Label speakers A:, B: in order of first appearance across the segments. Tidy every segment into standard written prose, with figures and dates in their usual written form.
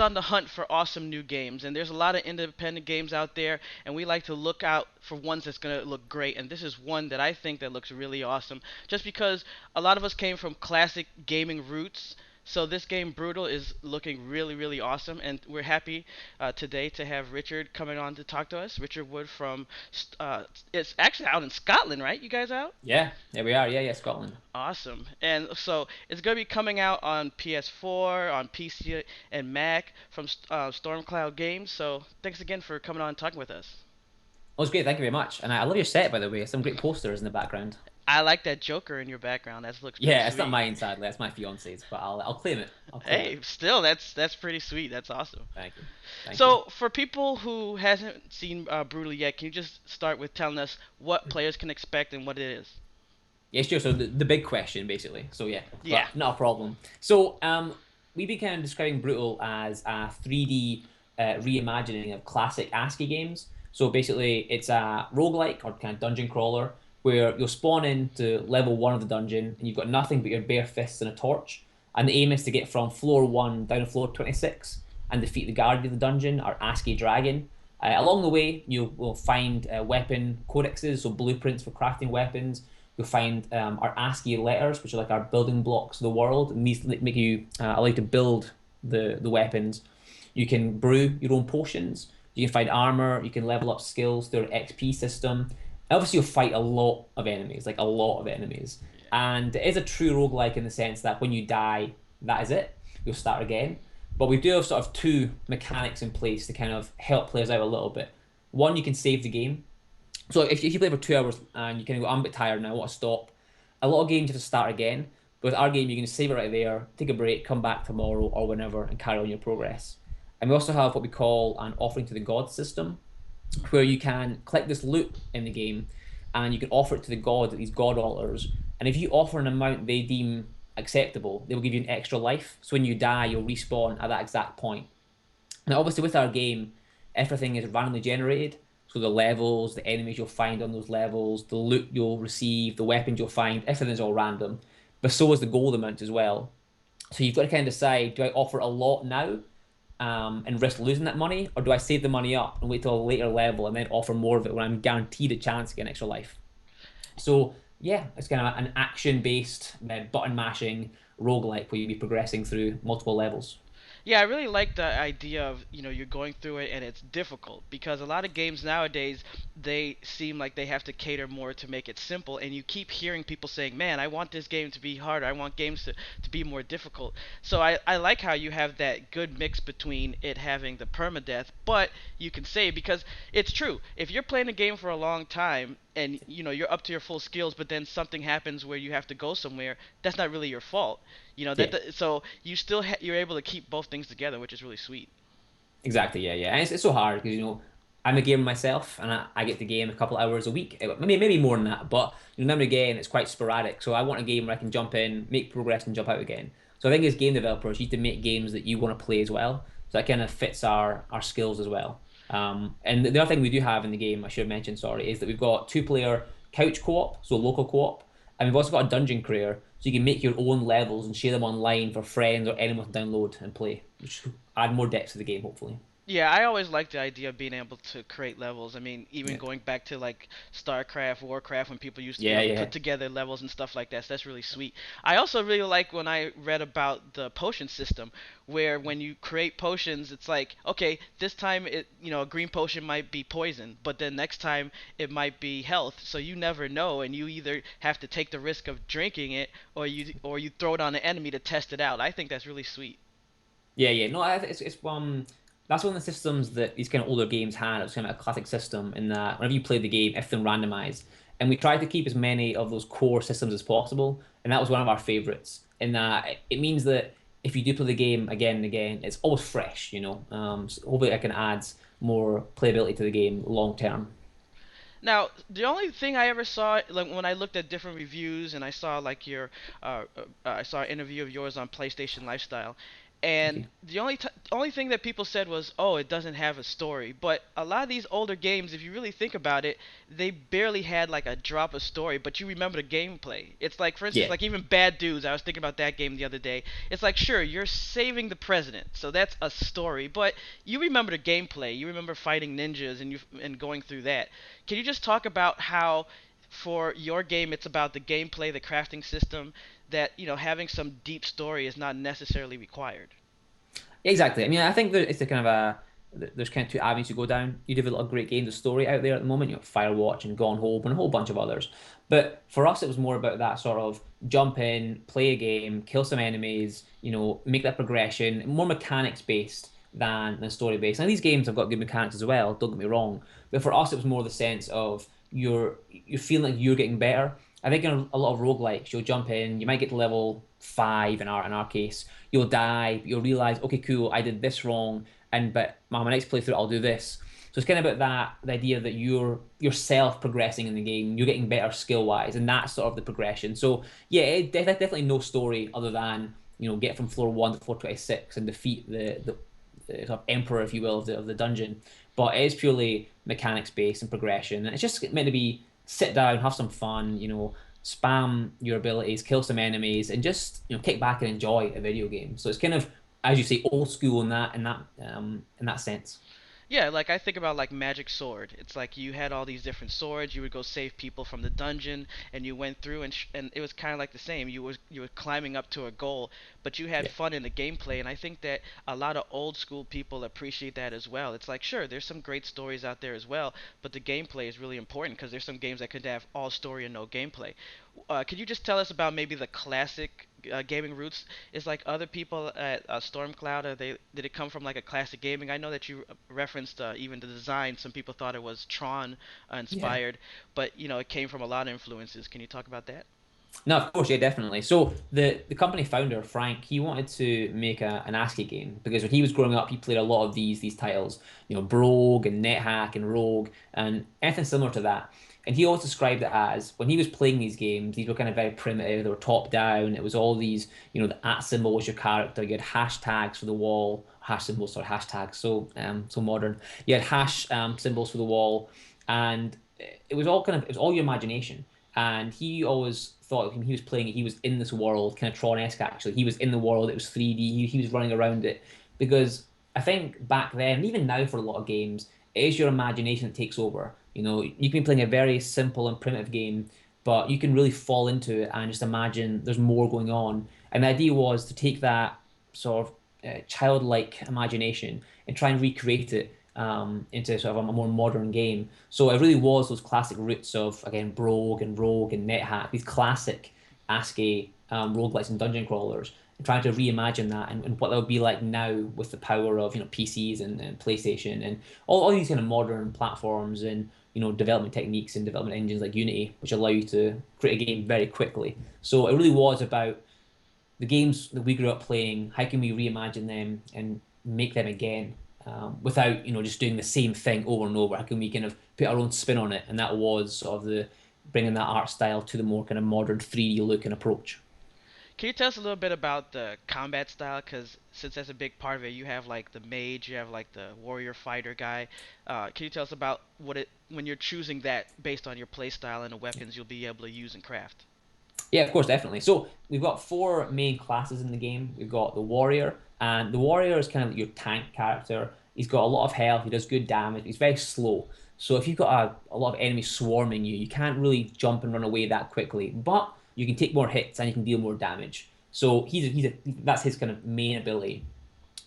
A: on the hunt for awesome new games, and there's a lot of independent games out there, and we like to look out for ones that's gonna look great. And this is one that I think that looks really awesome, just because a lot of us came from classic gaming roots. So this game, Brutal, is looking really, really awesome, and we're happy today to have Richard coming on to talk to us. Richard Wood from, it's actually out in Scotland, right? You guys out?
B: Yeah, there we are. Yeah, yeah, Scotland.
A: Awesome. And so it's going to be coming out on PS4, on PC, and Mac from Stormcloud Games. So thanks again for coming on and talking with us.
B: Oh, it's great. Thank you very much. And I love your set, by the way. Some great posters in the background.
A: I like that Joker in your background. That looks pretty
B: Yeah, it's not
A: sweet.
B: mine, sadly. That's my fiance's, but I'll claim it. I'll claim it.
A: Hey, still that's pretty sweet. That's awesome.
B: Thank you. Thank you.
A: So for people who hasn't seen Brutal yet, can you just start with telling us what players can expect and what it is?
B: Yeah, sure. So the big question, basically. So yeah,
A: Yeah.
B: but not a problem. So we've been kind of describing Brutal as a 3D reimagining of classic ASCII games. So basically, it's a roguelike or kind of dungeon crawler where you'll spawn into level one of the dungeon and you've got nothing but your bare fists and a torch. And the aim is to get from floor one down to floor 26 and defeat the guardian of the dungeon, our ASCII dragon. Along the way, you will find weapon codexes, so blueprints for crafting weapons. You'll find our ASCII letters, which are like our building blocks of the world, and these make you allow you to build the weapons. You can brew your own potions. You can find armor. You can level up skills through an XP system. Obviously, you'll fight a lot of enemies, like a lot of enemies.
A: Yeah.
B: And it is a true roguelike in the sense that when you die, that is it. You'll start again. But we do have sort of two mechanics in place to kind of help players out a little bit. One, you can save the game. So if you play for 2 hours and you kind of go, I'm a bit tired now, I want to stop. A lot of games you have to start again. But with our game, you can save it right there, take a break, come back tomorrow or whenever, and carry on your progress. And we also have what we call an offering to the gods system, where you can collect this loot in the game and you can offer it to the god at these god altars. And if you offer an amount they deem acceptable, they will give you an extra life. So when you die, you'll respawn at that exact point. Now, obviously, with our game, everything is randomly generated. So the levels, the enemies you'll find on those levels, the loot you'll receive, the weapons you'll find, everything's all random. But so is the gold amount as well. So you've got to kind of decide, do I offer a lot now and risk losing that money? Or do I save the money up and wait till a later level and then offer more of it when I'm guaranteed a chance to get an extra life? So yeah, it's kind of an action-based, button mashing roguelike where you'll be progressing through multiple levels.
A: Yeah, I really like the idea of, you're going through it and it's difficult because a lot of games nowadays they seem like they have to cater more to make it simple, and you keep hearing people saying, "Man, I want this game to be harder. I want games to be more difficult." So I like how you have that good mix between it having the permadeath, but you can save because it's true. If you're playing a game for a long time and you're up to your full skills, but then something happens where you have to go somewhere, that's not really your fault.
B: Yeah.
A: So you still you're able to keep both things together, which is really sweet.
B: Exactly, yeah, yeah. And it's so hard because, I'm a gamer myself and I get the game a couple of hours a week. Maybe more than that, but now and again, it's quite sporadic. So I want a game where I can jump in, make progress, and jump out again. So I think as game developers, you need to make games that you want to play as well. So that kind of fits our skills as well. And the other thing we do have in the game, I should have mentioned, sorry, is that we've got two-player couch co-op, so local co-op, and we've also got a dungeon creator, so you can make your own levels and share them online for friends or anyone to download and play, which add more depth to the game, hopefully.
A: Yeah, I always liked the idea of being able to create levels. I mean, even
B: Yeah.
A: going back to like StarCraft, Warcraft, when people used to,
B: Yeah,
A: put
B: yeah.
A: together levels and stuff like that. So that's really sweet. I also really like when I read about the potion system, where when you create potions, it's like, okay, this time a green potion might be poison, but then next time it might be health. So you never know, and you either have to take the risk of drinking it, or you throw it on an enemy to test it out. I think that's really sweet.
B: Yeah, yeah. No, it's that's one of the systems that these kind of older games had. It was kind of a classic system in that whenever you played the game, everything randomized, and we tried to keep as many of those core systems as possible, and that was one of our favorites. In that it means that if you do play the game again and again, it's always fresh. So hopefully I can add more playability to the game long term.
A: Now, the only thing I ever saw, like when I looked at different reviews and I saw like I saw an interview of yours on PlayStation Lifestyle, And
B: Okay.
A: the only thing that people said was, "Oh, it doesn't have a story." But a lot of these older games, if you really think about it, they barely had like a drop of story, but you remember the gameplay. It's like, for instance,
B: Yeah.
A: like even Bad Dudes. I was thinking about that game the other day. It's like, sure, you're saving the president, so that's a story, but you remember the gameplay. You remember fighting ninjas and going through that. Can you just talk about how for your game it's about the gameplay, the crafting system, that, having some deep story is not necessarily required?
B: Exactly. I mean, I think that it's a kind of a there's kind of two avenues you go down. You do have a lot of great games of story out there at the moment, Firewatch and Gone Home and a whole bunch of others. But for us, it was more about that sort of jump in, play a game, kill some enemies, make that progression, more mechanics based than story based. And these games have got good mechanics as well, don't get me wrong. But for us, it was more the sense of you're feeling like you're getting better. I think in a lot of roguelikes, you'll jump in, you might get to level 5 in our case, you'll die, but you'll realize, okay, cool, I did this wrong, but my next playthrough I'll do this. So it's kind of about that, the idea that you're yourself progressing in the game, you're getting better skill wise, and that's sort of the progression. So yeah, definitely no story other than get from floor 1 to floor 26 and defeat the sort of emperor, if you will, of the dungeon. But it is purely mechanics based and progression, and it's just meant to be sit down, have some fun, spam your abilities, kill some enemies, and just kick back and enjoy a video game. So it's kind of, as you say, old school in that sense.
A: Yeah, like I think about like Magic Sword. It's like you had all these different swords. You would go save people from the dungeon, and you went through, and it was kind of like the same. You were climbing up to a goal, but you had
B: Yeah,
A: fun in the gameplay. And I think that a lot of old school people appreciate that as well. It's like, sure, there's some great stories out there as well, but the gameplay is really important because there's some games that could have all story and no gameplay. Could you just tell us about maybe the classic gaming roots? Is like other people at Stormcloud, did it come from like a classic gaming? I know that you referenced even the design. Some people thought it was Tron
B: yeah.
A: inspired, but it came from a lot of influences. Can you talk about that?
B: No, of course, yeah, definitely. So the company founder, Frank, he wanted to make an ASCII game because when he was growing up, he played a lot of these titles, Brogue and NetHack and Rogue and anything similar to that. And he always described it as when he was playing these games, these were kind of very primitive. They were top down. It was all these, the at symbol was your character. You had hashtags for the wall, hash symbols, sorry, hashtags. So modern. You had hash symbols for the wall, and it was all it was all your imagination. And he always thought when he was playing it, he was in this world, kind of Tron-esque actually. He was in the world, it was 3D, he was running around it. Because I think back then, and even now for a lot of games, it is your imagination that takes over. You can be playing a very simple and primitive game, but you can really fall into it and just imagine there's more going on. And the idea was to take that sort of childlike imagination and try and recreate it into sort of a more modern game. So it really was those classic roots of, again, Brogue and Rogue and NetHack, these classic ASCII roguelikes and dungeon crawlers, and trying to reimagine that and what that would be like now with the power of PCs and PlayStation and all these kind of modern platforms and development techniques and development engines like Unity, which allow you to create a game very quickly. So it really was about the games that we grew up playing. How can we reimagine them and make them again without just doing the same thing over and over? How can we kind of put our own spin on it? And that was sort of the bringing that art style to the more kind of modern 3D look and approach.
A: Can you tell us a little bit about the combat style? Because since that's a big part of it, you have like the mage, you have like the warrior fighter guy. Can you tell us about what it when you're choosing that based on your play style and the weapons you'll be able to use and craft?
B: Yeah, of course, definitely. So we've got four main classes in the game. We've got the warrior, and the warrior is kind of your tank character. He's got a lot of health. He does good damage. He's very slow. So if you've got a lot of enemies swarming you, you can't really jump and run away that quickly. But you can take more hits and you can deal more damage. So that's his kind of main ability.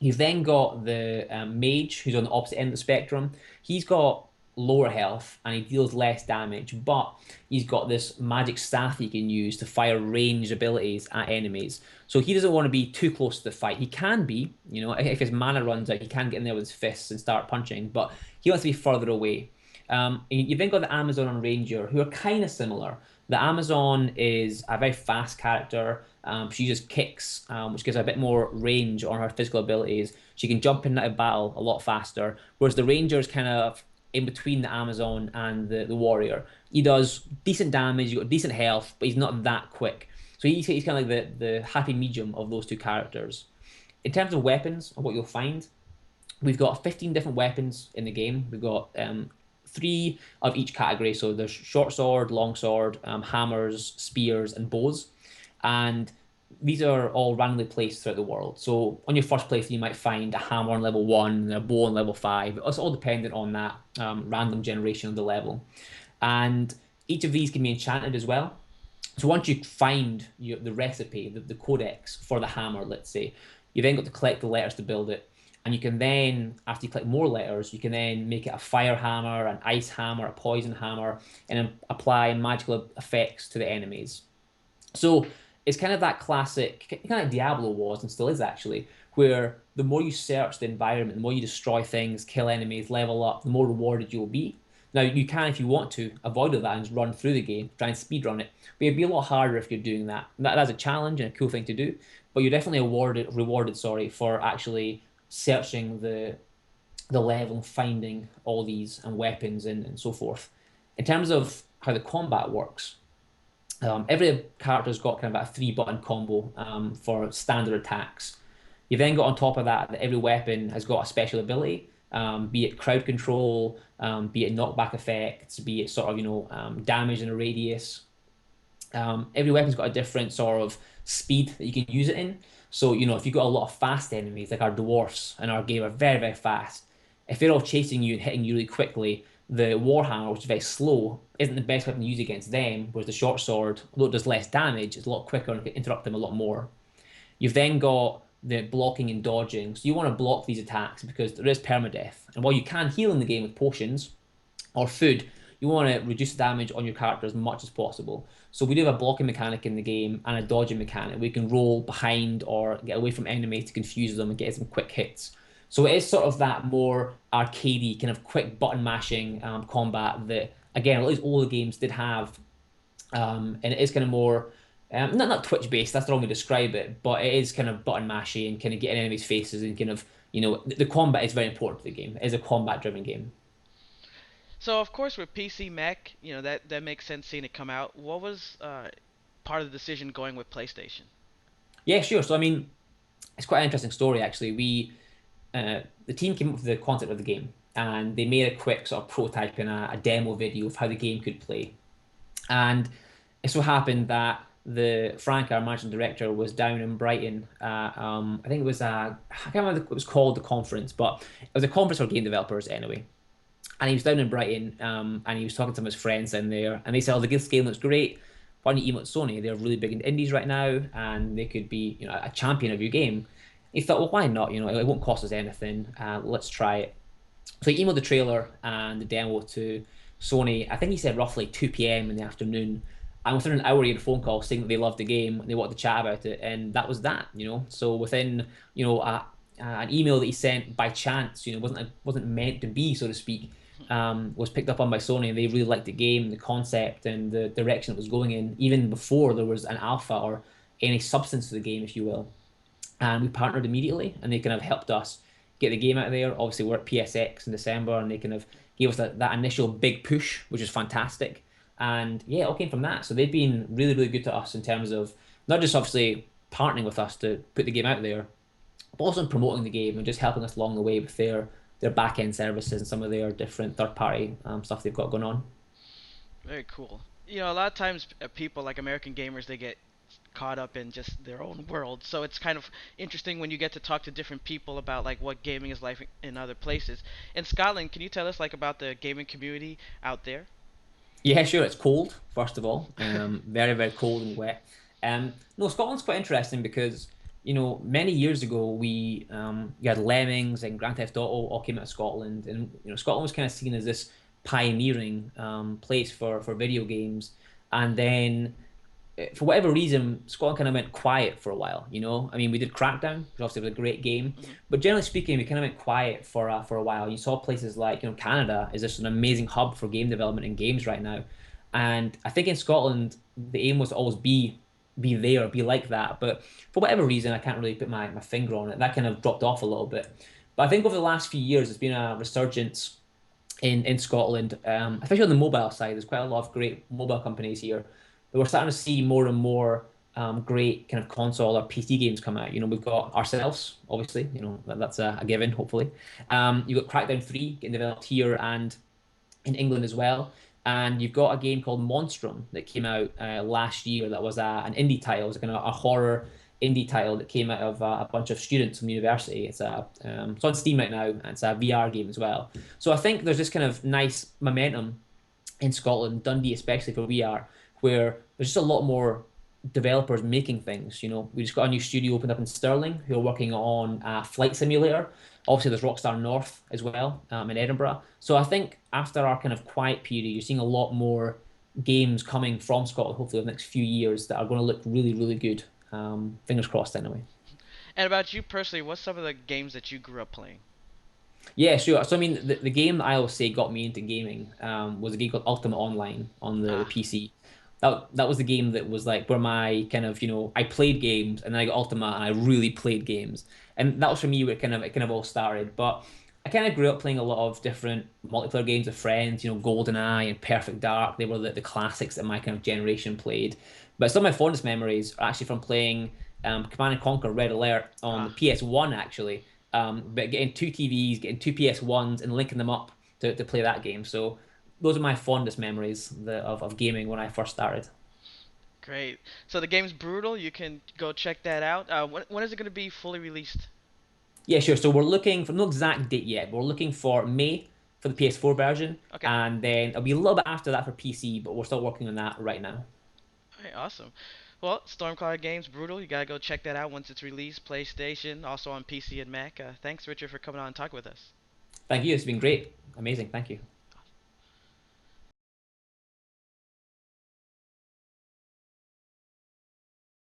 B: You've then got the mage, who's on the opposite end of the spectrum. He's got lower health and he deals less damage, but he's got this magic staff he can use to fire ranged abilities at enemies. So he doesn't want to be too close to the fight. He can be, if his mana runs out, he can get in there with his fists and start punching, but he wants to be further away. You've then got the Amazon and Ranger, who are kind of similar. The Amazon is a very fast character. She just kicks, which gives her a bit more range on her physical abilities. She can jump in and out of battle a lot faster. Whereas the Ranger is kind of in between the Amazon and the Warrior. He does decent damage, he's got decent health, but he's not that quick. So he's kind of like the happy medium of those two characters. In terms of weapons and what you'll find, we've got 15 different weapons in the game. We've got three of each category. So there's short sword, long sword, hammers, spears, and bows. And these are all randomly placed throughout the world. So on your first playthrough, you might find a hammer on level 1 and a bow on level 5. It's all dependent on that random generation of the level. And each of these can be enchanted as well. So once you find the recipe, the codex for the hammer, let's say, you then got to collect the letters to build it. And you can then, after you collect more letters, you can then make it a fire hammer, an ice hammer, a poison hammer, and then apply magical effects to the enemies. So it's kind of that classic, kind of like Diablo was and still is actually, where the more you search the environment, the more you destroy things, kill enemies, level up, the more rewarded you'll be. Now you can, if you want to, avoid all that and just run through the game, try and speedrun it. But it'd be a lot harder if you're doing that. That's a challenge and a cool thing to do. But you're definitely rewarded, sorry, for actually searching the level and finding all these and weapons and so forth. In terms of how the combat works, every character's got kind of a three-button combo for standard attacks. You've then got on top of that every weapon has got a special ability, be it crowd control, be it knockback effects, be it sort of, damage in a radius. Every weapon's got a different sort of speed that you can use it in. So, if you've got a lot of fast enemies, like our dwarfs in our game are very, very fast. If they're all chasing you and hitting you really quickly, the Warhammer, which is very slow, isn't the best weapon to use against them, whereas the short sword, although it does less damage, it's a lot quicker and can interrupt them a lot more. You've then got the blocking and dodging. So you want to block these attacks because there is permadeath. And while you can heal in the game with potions or food, you want to reduce the damage on your character as much as possible. So we do have a blocking mechanic in the game and a dodging mechanic. We can roll behind or get away from enemies to confuse them and get some quick hits. So it is sort of that more arcadey, kind of quick button mashing combat that, again, at least all the games did have. And it is kind of more, not Twitch based, that's the wrong way to describe it, but it is kind of button mashy and kind of getting enemies' faces and kind of, the combat is very important to the game. It is a combat driven game.
A: So of course with PC Mac, that makes sense seeing it come out. What was part of the decision going with PlayStation?
B: Yeah, sure. So, I mean, it's quite an interesting story, actually. The team came up with the concept of the game and they made a quick sort of prototype and a demo video of how the game could play. And it so happened that the Frank, our managing director, was down in Brighton. I think it was I can't remember what it was called, the conference, but it was a conference for game developers anyway. And he was down in Brighton, and he was talking to some of his friends in there, and they said, "Oh, this game looks great. Why don't you email it to Sony? They're really big in indies right now, and they could be, a champion of your game." He thought, "Well, why not? It won't cost us anything. Let's try it." So he emailed the trailer and the demo to Sony. I think he said roughly 2 p.m. in the afternoon. And within an hour, he had a phone call saying that they loved the game and they wanted to chat about it. And that was that. So within, an email that he sent by chance, wasn't meant to be, so to speak, was picked up on by Sony, and they really liked the game, the concept, and the direction it was going in, even before there was an alpha or any substance to the game, if you will. And we partnered immediately, and they kind of helped us get the game out there. Obviously, we're at PSX in December, and they kind of gave us that initial big push, which is fantastic. And yeah, it all came from that. So they've been really, really good to us in terms of not just obviously partnering with us to put the game out there, but also in promoting the game and just helping us along the way with their back end services and some of their different third party stuff they've got going on.
A: Very cool. A lot of times people like American gamers, they get caught up in just their own world. So it's kind of interesting when you get to talk to different people about like what gaming is like in other places. In Scotland, can you tell us like about the gaming community out there?
B: Yeah, sure. It's cold, first of all. Very, very cold and wet. No, Scotland's quite interesting because, many years ago we had Lemmings and Grand Theft Auto all came out of Scotland, and Scotland was kind of seen as this pioneering place for video games, and then for whatever reason, Scotland kind of went quiet for a while. I mean, we did Crackdown, which obviously was a great game,
A: Hmm.
B: but generally speaking, we kind of went quiet for a while. You saw places like Canada is just an amazing hub for game development and games right now, and I think in Scotland the aim was to always be there, be like that. But for whatever reason, I can't really put my finger on it. That kind of dropped off a little bit. But I think over the last few years, there's been a resurgence in Scotland, especially on the mobile side. There's quite a lot of great mobile companies here. But we're starting to see more and more. great kind of console or PC games come out. We've got ourselves, obviously. That's a given, hopefully. You've got Crackdown 3 getting developed here and in England as well. And you've got a game called Monstrum that came out last year that was an indie title. It was kind of a horror indie title that came out of a bunch of students from university. It's on Steam right now, and it's a VR game as well. So I think there's this kind of nice momentum in Scotland, Dundee especially for VR, where there's just a lot more developers making things. We just got a new studio opened up in Stirling who are working on a flight simulator. Obviously, there's Rockstar North as well in Edinburgh. So I think after our kind of quiet period, you're seeing a lot more games coming from Scotland, hopefully in the next few years, that are going to look really, really good. Fingers crossed, anyway.
A: And about you personally, what's some of the games that you grew up playing?
B: Yeah, sure. So I mean, the game that I always say got me into gaming was a game called Ultimate Online on the
A: Ah,
B: PC. That was the game that was like where my kind of I played games and then I got Ultimate and I really played games, and that was for me where it kind of all started. But I kind of grew up playing a lot of different multiplayer games with friends. GoldenEye and Perfect Dark. They were the classics that my kind of generation played. But some of my fondest memories are actually from playing Command and Conquer Red Alert on the
A: ah.
B: PS1 actually. But getting two TVs, getting two PS1s, and linking them up to play that game. So those are my fondest memories of gaming when I first started.
A: Great. So the game's brutal. You can go check that out. When is it going to be fully released?
B: Yeah, sure. So we're looking for no exact date yet, but we're looking for May for the PS4 version,
A: Okay.
B: and then it'll be a little bit after that for PC, but we're still working on that right now.
A: All right, awesome. Well, Stormcloud Games, brutal. You gotta go check that out once it's released. PlayStation, also on PC and Mac. Thanks, Richard, for coming on and talking with us.
B: Thank you. It's been great. Amazing. Thank you.